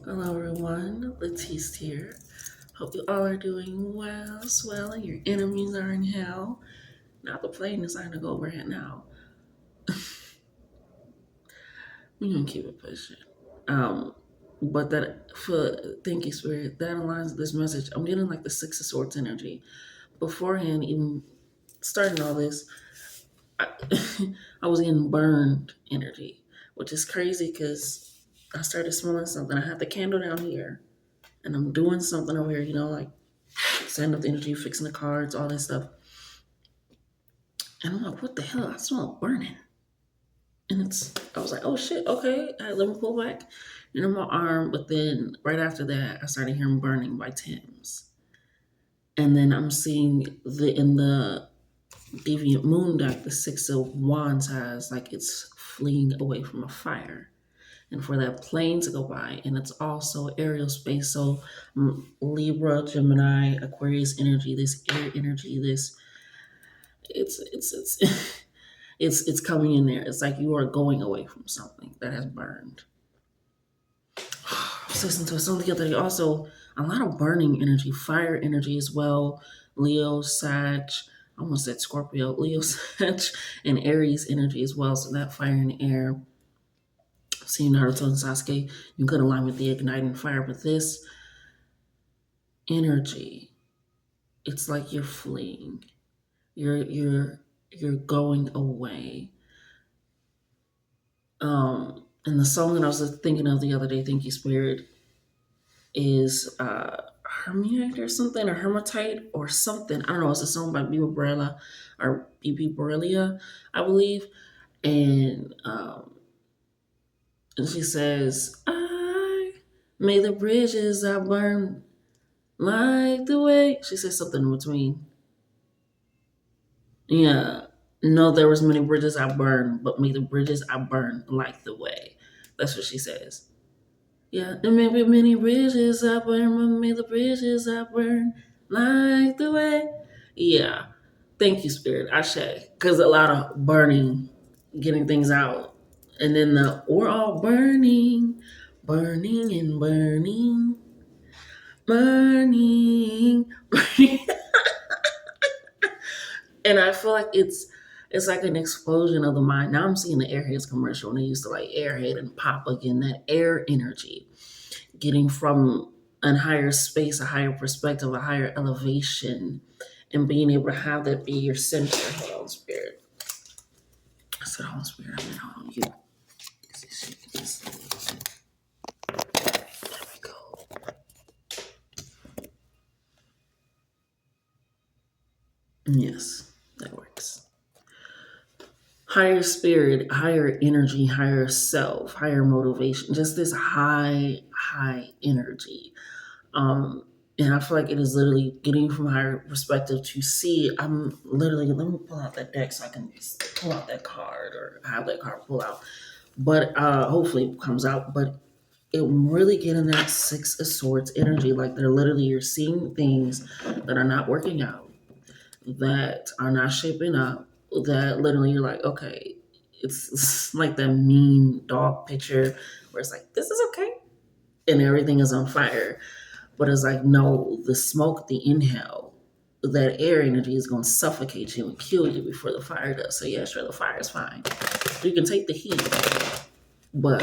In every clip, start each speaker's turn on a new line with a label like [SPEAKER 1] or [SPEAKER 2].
[SPEAKER 1] Hello everyone, Lettice here. Hope you all are doing well, swell, and your enemies are in hell. Not the plane is starting to go overhead now. We're gonna keep it pushing. Um, but that for thank you, Spirit, that aligns with this message. I'm getting like the Six of Swords energy. Beforehand, even starting all this, I, I was getting burned energy, which is crazy because I started smelling something. I have the candle down here, and I'm doing something over here, like setting up the energy, fixing the cards, all this stuff. And I'm like, what the hell? I smell burning. And I was like, oh shit, okay. Let me pull back. And on my arm, but then right after that, I started hearing burning by Tim's. And then I'm seeing in the Deviant Moon deck, the Six of Wands has like it's fleeing away from a fire. And for that plane to go by, and it's also aerial space. So Libra, Gemini, Aquarius energy, this air energy, this it's it's coming in there. It's like you are going away from something that has burned. I was listening to something the other day. Also, a lot of burning energy, fire energy as well. Leo, Sag, I almost said Scorpio, Leo, Sag, and Aries energy as well. So that fire and air. Seeing Naruto and Sasuke, you could align with the igniting fire, but this energy, it's like you're fleeing. You're going away. And the song that I was thinking of the other day, Thank You Spirit, is Hermite or something, or Hermitite or something. I don't know. It's a song by Biba Borella or BB Borrelia, I believe. And she says, I may the bridges I burn like the way. She says something in between. Yeah. No, there was many bridges I burned, but may the bridges I burn like the way. That's what she says. Yeah, there may be many bridges I burn, but may the bridges I burn like the way. Yeah, thank you, Spirit. Ashe. Because a lot of burning, getting things out. And then we're all burning, burning and burning, burning, burning. And I feel like it's like an explosion of the mind. Now I'm seeing the Airheads commercial, and they used to like Airhead and pop again, that air energy getting from a higher space, a higher perspective, a higher elevation, and being able to have that be your center. Hold on, Spirit. I said, hold on, Spirit. I mean, hold on, you. There we go. Yes, that works. Higher spirit, higher energy, higher self, higher motivation, just this high energy. And I feel like it is literally getting from a higher perspective to see. I'm literally, let me pull out that deck so I can pull out that card or have that card pull out. But hopefully it comes out. But it really getting that Six of Swords energy. Like they're literally, you're seeing things that are not working out, that are not shaping up, that literally you're like, okay, it's like that mean dog picture where it's like, this is okay. And everything is on fire. But it's like, no, the smoke, the inhale, that air energy is going to suffocate you and kill you before the fire does. So, yeah, sure, the fire is fine. You can take the heat, but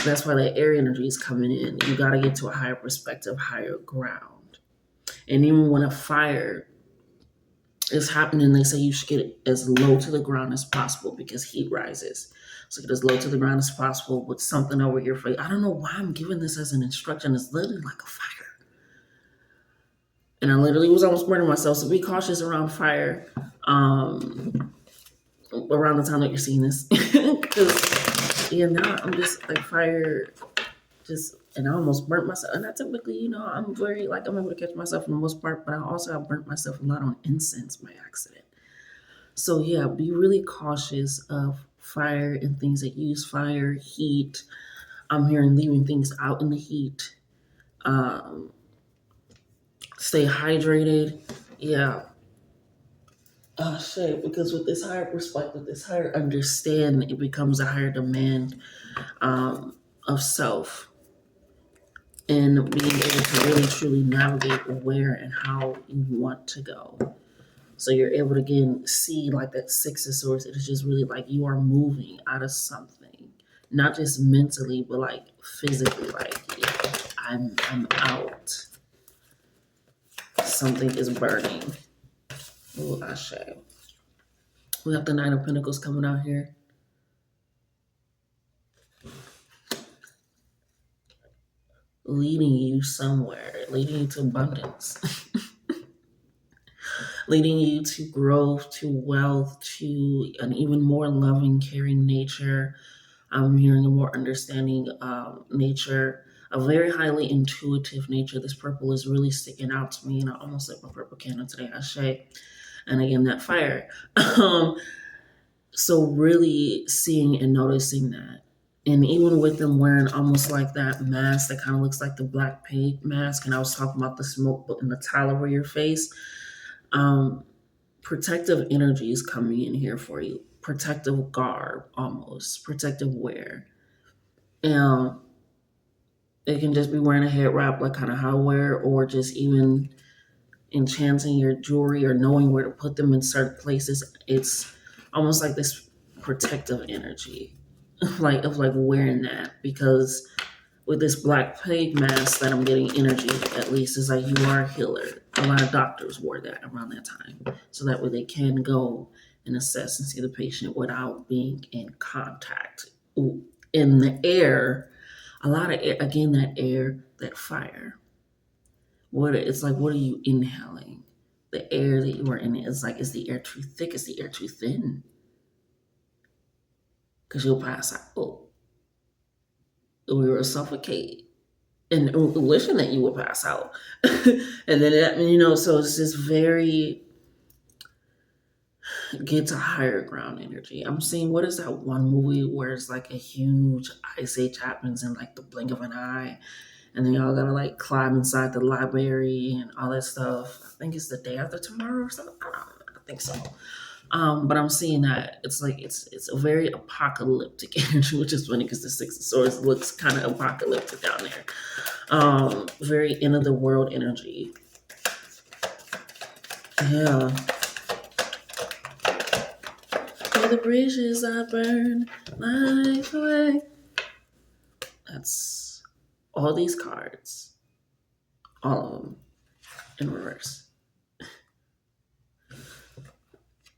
[SPEAKER 1] that's why that air energy is coming in. You got to get to a higher perspective, higher ground. And even when a fire is happening, they say you should get it as low to the ground as possible because heat rises. So get as low to the ground as possible with something over your face. I don't know why I'm giving this as an instruction. It's literally like a fire. And I literally was almost burning myself. So be cautious around fire around the time that you're seeing this. Because, yeah, now I'm just like fire, and I almost burnt myself. And I typically, I'm very, like, I'm able to catch myself for the most part, but I also have burnt myself a lot on incense by accident. So, yeah, be really cautious of fire and things that use fire, heat. I'm hearing leaving things out in the heat. Um, Stay hydrated. Yeah, shit, because with this higher perspective, this higher understanding, it becomes a higher demand of self. and being able to really truly navigate where and how you want to go. So you're able to again see like that Six of Swords. It is just really like you are moving out of something, not just mentally, but like physically. Like yeah, I'm out. Something is burning. Oh, Ashe. We got the Nine of Pentacles coming out here. Leading you somewhere, leading you to abundance, leading you to growth, to wealth, to an even more loving, caring nature. I'm hearing a more understanding nature, a very highly intuitive nature. This purple is really sticking out to me, and I almost lit my purple candle today, Ashe. And again, that fire. um, so really seeing and noticing that. And even with them wearing almost like that mask that kind of looks like the Black Plague mask, and I was talking about the smoke in the tile over your face, um, protective energy is coming in here for you. Protective garb, almost protective wear. And it can just be wearing a head wrap, like kind of how I wear, or just even enchanting your jewelry or knowing where to put them in certain places. It's almost like this protective energy, like wearing that, because with this Black Plague mask that I'm getting energy, at least, is like you are a healer. A lot of doctors wore that around that time, so that way they can go and assess and see the patient without being in contact. Ooh, in the air, a lot of air, again, that air, that fire. What are you inhaling? The air that you are in is like, is the air too thick? Is the air too thin? Because you'll pass out. Oh, we will suffocate. And wishing that you would pass out. And then, so it's just very get to higher ground energy. I'm seeing, what is that one movie where it's like a huge ice age happens in like the blink of an eye, and then y'all gotta like climb inside the library and all that stuff. I think it's The Day After Tomorrow or something. I don't know. I think so. But I'm seeing that it's like it's a very apocalyptic energy, which is funny because the Six of Swords looks kind of apocalyptic down there. Very end of the world energy. Yeah. For the bridges I burn, life away. That's all these cards, all of them in reverse.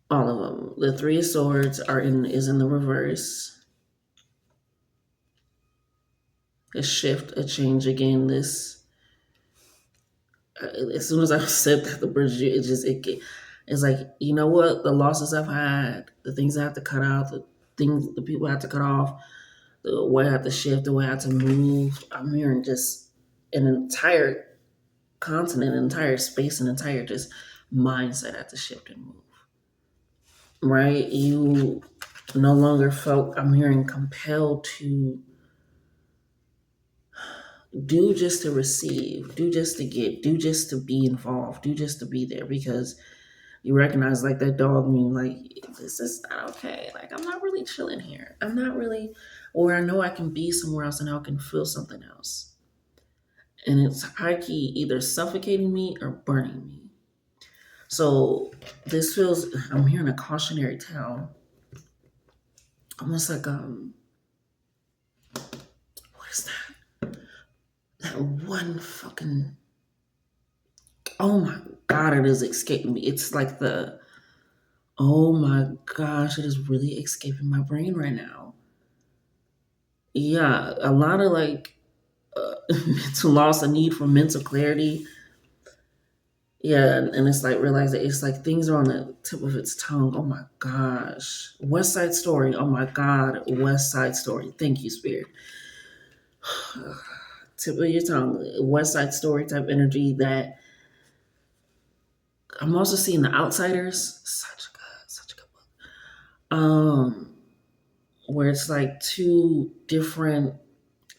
[SPEAKER 1] All of them. The Three of Swords is in the reverse. A shift, a change again. This as soon as I said that the bridge, it's like, you know what, the losses I've had, the things I have to cut out, the people I have to cut off, the way I have to shift, the way I have to move. I'm hearing just an entire continent, an entire space, an entire just mindset I have to shift and move. Right? You no longer felt, I'm hearing, compelled to do just to receive, do just to get, do just to be involved, do just to be there, because you recognize like that dog meme, like this is not okay. Like I'm not really chilling here. I'm not really, or I know I can be somewhere else and I can feel something else. And it's high key either suffocating me or burning me. So this feels, I'm hearing a cautionary tale. Almost like what is that? That one fucking, oh my god, it is escaping me. It's like the, oh my gosh, it is really escaping my brain right now. Yeah, a lot of like mental loss, a need for mental clarity. Yeah, and it's like realizing it's like things are on the tip of its tongue. Oh my gosh. West Side Story. Oh my God. West Side Story. Thank you, Spirit. Tip of your tongue. West Side Story type energy that I'm also seeing The Outsiders. Such a good book. Where it's like two different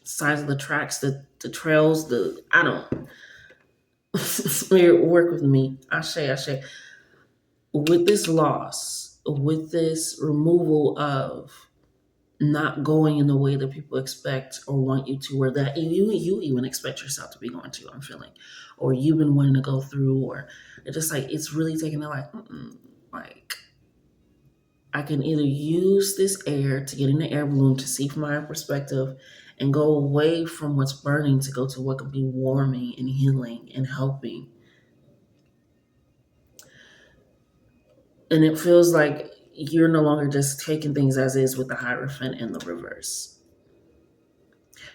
[SPEAKER 1] sides of the tracks, the trails, I don't Spirit, work with me. Ashe. With this loss, with this removal of not going in the way that people expect or want you to, or that you even expect yourself to be going to. I'm feeling, or you've been wanting to go through, or it's just like it's really taking it like, like I can either use this air to get in the air balloon to see from my perspective, and go away from what's burning to go to what could be warming and healing and helping. And it feels like you're no longer just taking things as is with the Hierophant in the reverse.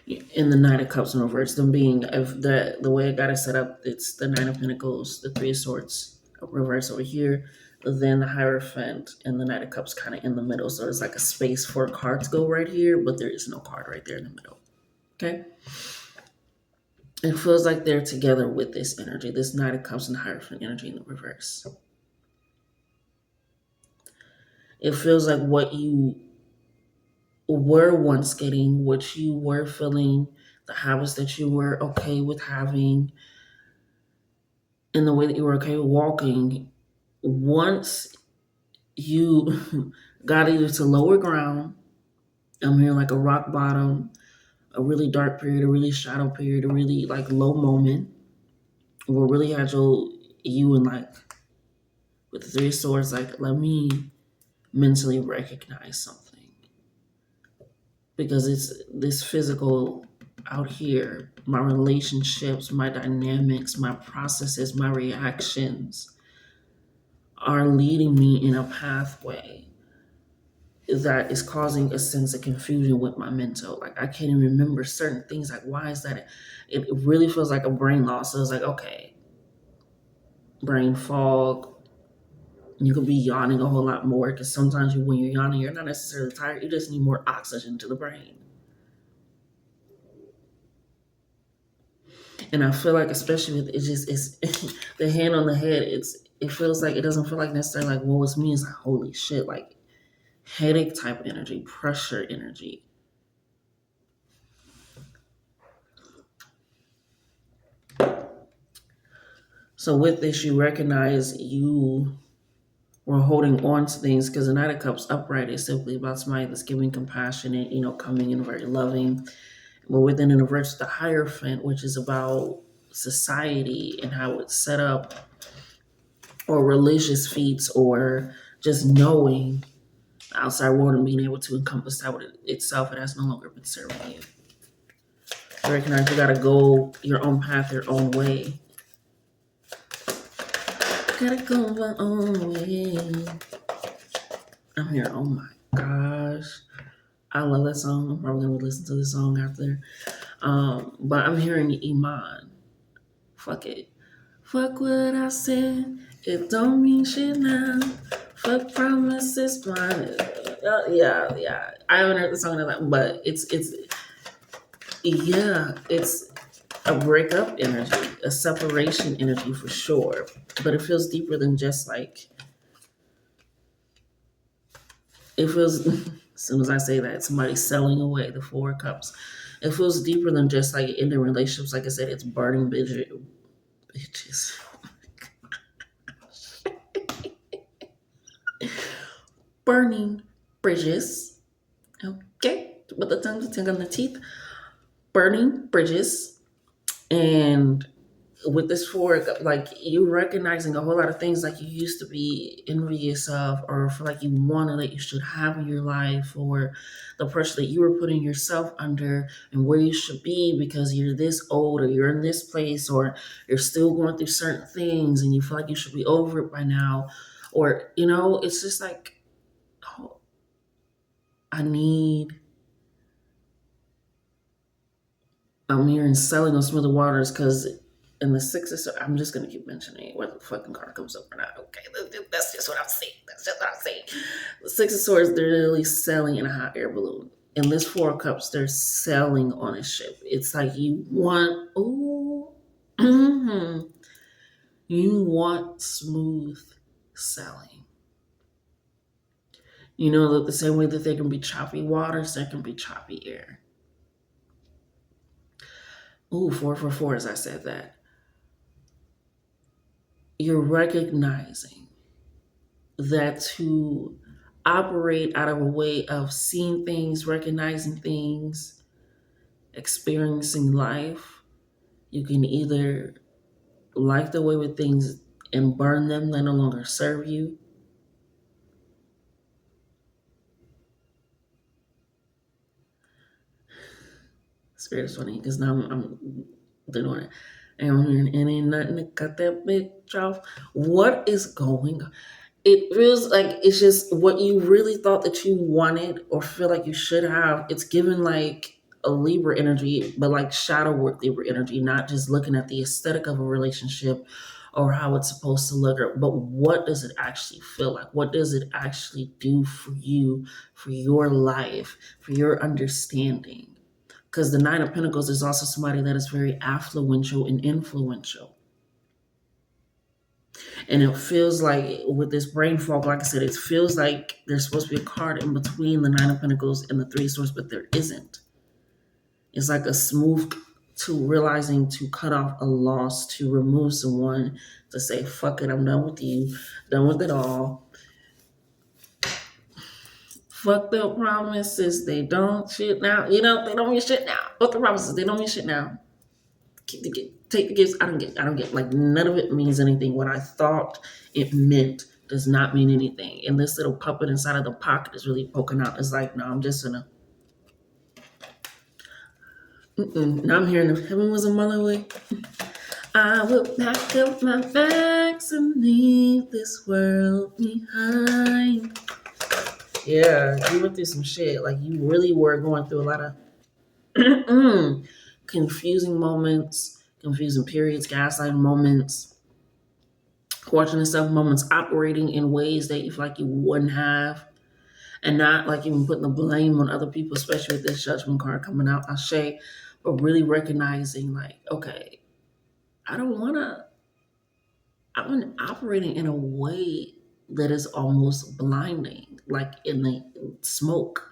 [SPEAKER 1] In the Knight of Cups in reverse, them being of the way I got it set up, it's the Nine of Pentacles, the Three of Swords reverse over here, then the Hierophant and the Knight of Cups kind of in the middle. So it's like a space for a card to go right here, but there is no card right there in the middle. Okay. It feels like they're together with this energy, this Knight of Cups and Hierophant energy in the reverse. It feels like what you were once getting, what you were feeling, the habits that you were okay with having, and the way that you were okay with walking, once you got either to lower ground, I'm hearing like a rock bottom, a really dark period, a really shadow period, a really like low moment, where really had you and like with the Three of Swords, like let me mentally recognize something, because it's this physical out here, my relationships, my dynamics, my processes, my reactions are leading me in a pathway that is causing a sense of confusion with my mental. Like I can't even remember certain things. Like why is that? It really feels like a brain loss. So it's like, okay, brain fog. You could be yawning a whole lot more, because sometimes when you're yawning, you're not necessarily tired. You just need more oxygen to the brain. And I feel like, especially with it's the hand on the head. It feels like it doesn't feel like necessarily like woe is me. It's like holy shit, like headache type energy, pressure energy. So with this, you recognize you were holding on to things, because the Knight of Cups upright is simply about somebody that's giving compassionate, coming in very loving. But within the reverse, the Hierophant, which is about society and how it's set up, or religious feats, or just knowing the outside world and being able to encompass that with itself, it has no longer been serving you. You recognize you gotta go your own path, your own way. Gotta go my own way. I'm here. Oh my gosh. I love that song. I'm probably gonna listen to the song after. But I'm hearing Iman. Fuck it. Fuck what I said. It don't mean shit now. Fuck promises, mine. Yeah. I haven't heard the song in that, but it's a breakup energy, a separation energy for sure. But it feels deeper than just like, it feels, as soon as I say that, somebody selling away the Four of Cups. It feels deeper than just like ending relationships. Like I said, it's burning bitches. Burning bridges. Okay, with the tongue on the teeth. Burning bridges. And with this Four, like you recognizing a whole lot of things like you used to be envious of, or feel like you wanted that you should have in your life, or the pressure that you were putting yourself under, and where you should be because you're this old, or you're in this place, or you're still going through certain things and you feel like you should be over it by now. Or, it's just like, oh, I need I'm hearing selling on smoother waters, because in the sixes, I'm just gonna keep mentioning it, whether the fucking card comes up or not. Okay, that's just what I'm saying. That's just what I'm saying. The Six of Swords, they're literally sailing in a hot air balloon. In this Four of Cups, they're sailing on a ship. It's like you want, you want smooth sailing. You know that the same way that there can be choppy waters, there can be choppy air. Ooh, 4 for 4 as I said that. You're recognizing that to operate out of a way of seeing things, recognizing things, experiencing life. You can either like the way with things and burn them, they no longer serve you. Spirit is funny because now I'm doing it. And ain't nothing to cut that bitch off. What is going on? It feels like it's just what you really thought that you wanted or feel like you should have. It's given like a Libra energy, but like shadow work Libra energy, not just looking at the aesthetic of a relationship or how it's supposed to look, but what does it actually feel like? What does it actually do for you, for your life, for your understanding? Because the Nine of Pentacles is also somebody that is very affluential and influential. And it feels like with this brain fog, like I said, it feels like there's supposed to be a card in between the Nine of Pentacles and the Three of Swords, but there isn't. It's like a smooth to realizing to cut off a loss, to remove someone, to say, fuck it, I'm done with you, done with it all. Fuck the promises, they don't shit now. You know, they don't mean shit now. Fuck the promises, they don't mean shit now. Take the gifts. I don't get like none of it means anything. What I thought it meant does not mean anything. And this little puppet inside of the pocket is really poking out. It's like, no, I'm just gonna. Now I'm hearing if heaven was a mile away, I would pack up my bags and leave this world behind. Yeah, you went through some shit. Like you really were going through a lot of confusing moments, confusing periods, gaslighting moments, watching yourself moments operating in ways that you feel like you wouldn't have, and not like even putting the blame on other people, especially with this judgment card coming out, Ashe, but really recognizing like, okay, I don't wanna, I've been operating in a way that is almost blinding, like in the smoke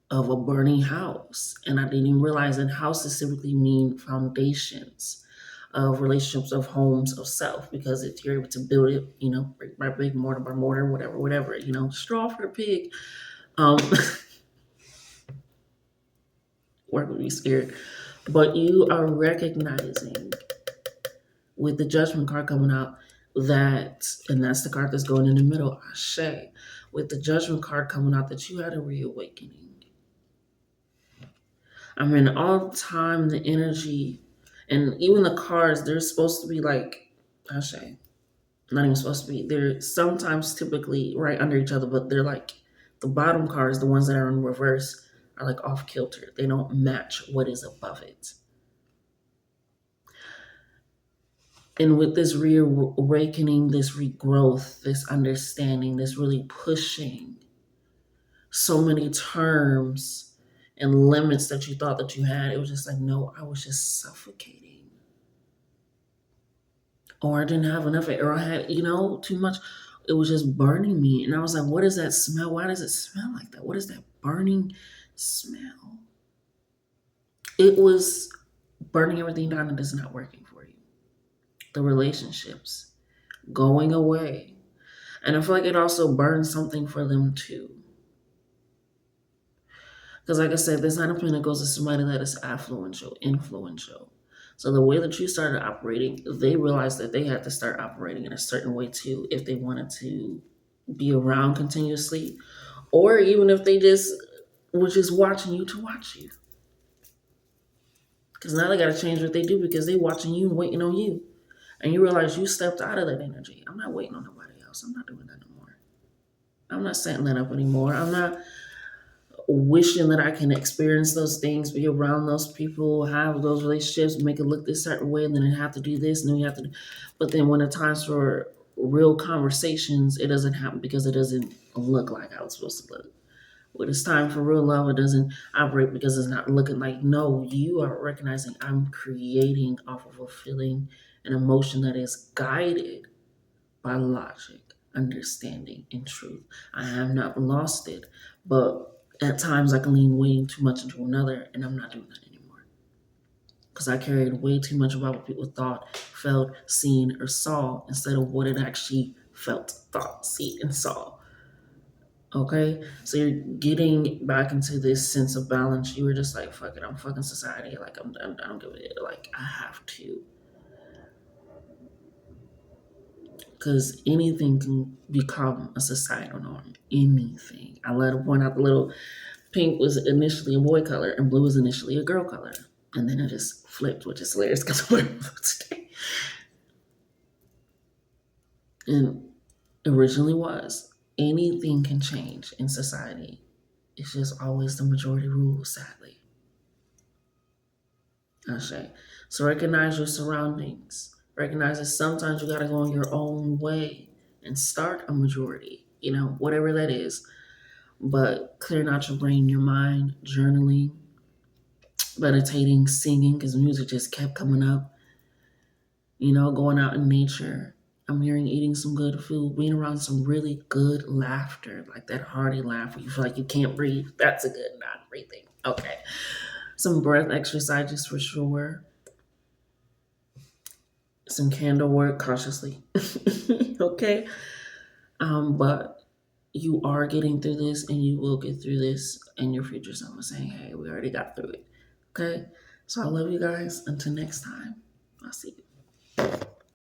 [SPEAKER 1] of a burning house. And I didn't even realize that houses typically mean foundations of relationships, of homes, of self, because if you're able to build it, you know, brick by brick, mortar by mortar, whatever, you know, straw for the pig, um, work with me, spirit. But you are recognizing with the judgment card coming out that, and that's the card that's going in the middle, Ashe, with the judgment card coming out that you had a reawakening. I mean, all the time, the energy, and even the cards, they're supposed to be like, Ashe, not even supposed to be. They're sometimes typically right under each other, but they're like the bottom cards, the ones that are in reverse, are like off kilter. They don't match what is above it. And with this reawakening, this regrowth, this understanding, this really pushing so many terms and limits that you thought that you had, it was just like, no, I was just suffocating. Or I didn't have enough, or I had, you know, too much. It was just burning me. And I was like, what is that smell? Why does it smell like that? What is that burning smell? It was burning everything down and it's not working for you. The relationships going away. And I feel like it also burned something for them too. Because like I said, this Nine of Pentacles is somebody that is affluential, influential. So the way that you started operating, they realized that they had to start operating in a certain way too if they wanted to be around continuously, or even if they just were just watching you to watch you. Because now they got to change what they do because they watching you and waiting on you. And you realize you stepped out of that energy. I'm not waiting on nobody else. I'm not doing that no more. I'm not setting that up anymore. I'm not wishing that I can experience those things, be around those people, have those relationships, make it look this certain way, and then I have to do this, and then you have to. But then when it's times for real conversations, it doesn't happen because it doesn't look like how it's supposed to look. When it's time for real love, it doesn't operate because it's not looking like, no, you are recognizing I'm creating off of a feeling, an emotion that is guided by logic, understanding, and truth. I have not lost it, but at times I can lean way too much into another, and I'm not doing that anymore. Because I carried way too much about what people thought, felt, seen, or saw instead of what it actually felt, thought, seen, and saw. Okay, so you're getting back into this sense of balance. You were just like, "Fuck it, I'm fucking society. Like I don't give a shit. Like I have to, because anything can become a societal norm. Anything. I let one out. The little pink was initially a boy color, and blue was initially a girl color, and then it just flipped, which is hilarious because we're today. And originally was anything can change in society. It's just always the majority rules, sadly. Ashe. So recognize your surroundings. Recognize that sometimes you gotta go your own way and start a majority, whatever that is. But clearing out your brain, your mind, journaling, meditating, singing, because music just kept coming up, going out in nature. I'm hearing eating some good food, being around some really good laughter, like that hearty laugh where you feel like you can't breathe. That's a good not breathing. Okay. Some breath exercises for sure. Some candle work cautiously. Okay. But you are getting through this and you will get through this, and your future self is saying, hey, we already got through it. Okay. So I love you guys. Until next time, I'll see you.